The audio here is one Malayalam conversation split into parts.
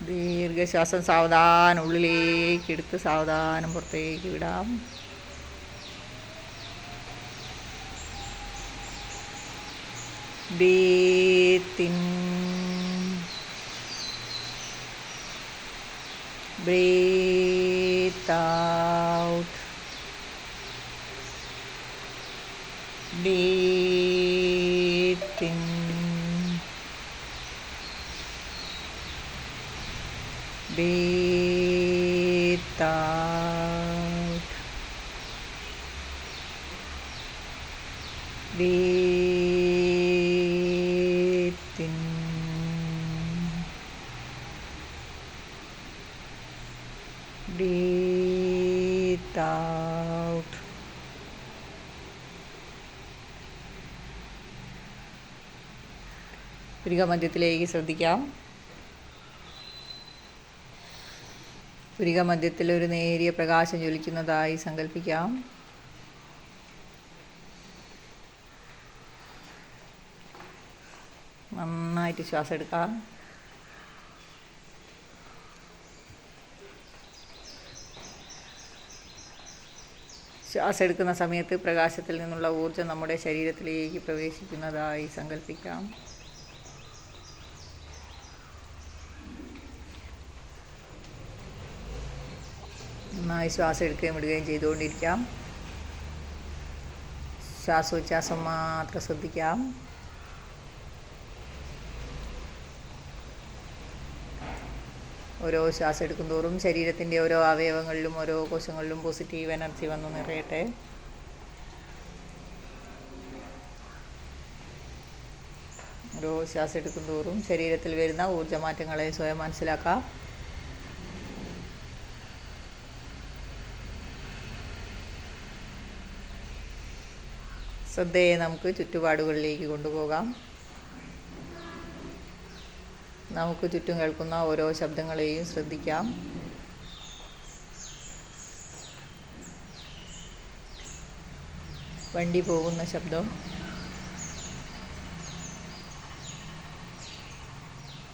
ദീർഘശ്വാസം സാവധാനം ഉള്ളിലേക്ക് എടുത്ത് സാവധാനം പുറത്തേക്ക് വിടാം. Breathe in, breathe out, breathe in, breathe out, breathe in, breathe out. പുരികമധ്യത്തിലേക്ക് ശ്രദ്ധിക്കാം. പുരികമധ്യത്തിൽ ഒരു നേരിയ പ്രകാശം ജ്വലിക്കുന്നതായി സങ്കല്പിക്കാം. നന്നായിട്ട് ശ്വാസം എടുക്കാം. ശ്വാസം എടുക്കുന്ന സമയത്ത് പ്രകാശത്തിൽ നിന്നുള്ള ഊർജ്ജം നമ്മുടെ ശരീരത്തിലേക്ക് പ്രവേശിക്കുന്നതായി സങ്കല്പിക്കാം. നന്നായി ശ്വാസം എടുക്കുകയും വിടുകയും ചെയ്തുകൊണ്ടിരിക്കാം. ശ്വാസോച്ഛ്വാസം മാത്രം ശ്രദ്ധിക്കാം. ഓരോ ശ്വാസം എടുക്കുന്തോറും ശരീരത്തിൻ്റെ ഓരോ അവയവങ്ങളിലും ഓരോ കോശങ്ങളിലും പോസിറ്റീവ് എനർജി വന്നു നിറയട്ടെ. ഓരോ ശ്വാസം എടുക്കുന്തോറും ശരീരത്തിൽ വരുന്ന ഊർജ്ജമാറ്റങ്ങളെ സ്വയം മനസ്സിലാക്കാം. ശ്രദ്ധയെ നമുക്ക് ചുറ്റുപാടുകളിലേക്ക് കൊണ്ടുപോകാം. നമുക്ക് ചുറ്റും കേൾക്കുന്ന ഓരോ ശബ്ദങ്ങളെയും ശ്രദ്ധിക്കാം. വണ്ടി പോകുന്ന ശബ്ദം,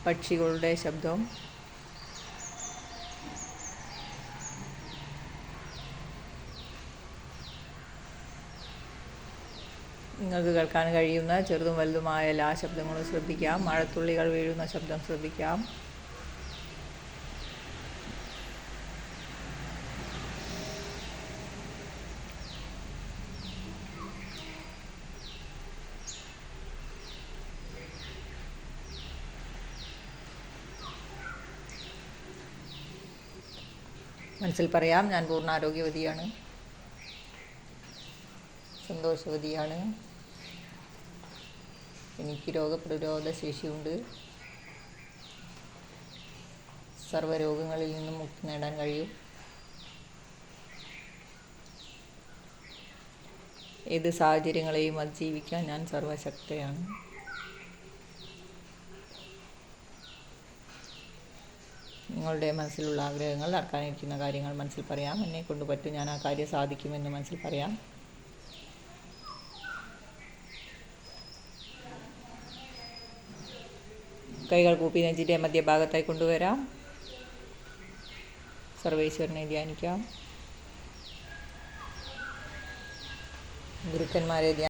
പക്ഷികളുടെ ശബ്ദം, നിങ്ങൾക്ക് കേൾക്കാൻ കഴിയുന്ന ചെറുതും വലുതുമായ എല്ലാ ശബ്ദങ്ങളും ശ്രദ്ധിക്കാം. മഴത്തുള്ളികൾ വീഴുന്ന ശബ്ദം ശ്രദ്ധിക്കാം. മനസ്സിൽ പറയാം, ഞാൻ പൂർണ്ണ ആരോഗ്യവതിയാണ്, സന്തോഷവതിയാണ്, എനിക്ക് രോഗപ്രതിരോധ ശേഷിയുണ്ട്, സർവ്വരോഗങ്ങളിൽ നിന്നും മുക്തി നേടാൻ കഴിയും, ഏത് സാഹചര്യങ്ങളെയും അതിജീവിക്കാൻ ഞാൻ സർവശക്തയാണ്. നിങ്ങളുടെ മനസ്സിലുള്ള ആഗ്രഹങ്ങൾ, നടക്കാനിരിക്കുന്ന കാര്യങ്ങൾ മനസ്സിൽ പറയാം. എന്നെ കൊണ്ട് പറ്റും, ഞാൻ ആ കാര്യം സാധിക്കുമെന്ന് മനസ്സിൽ പറയാം. കൈകൾ കൂപ്പി നെഞ്ചിൻ്റെ മധ്യഭാഗത്തായി കൊണ്ടുവരാം. സർവേശ്വരനെ ധ്യാനിക്കാം. ഗുരുക്കന്മാരെ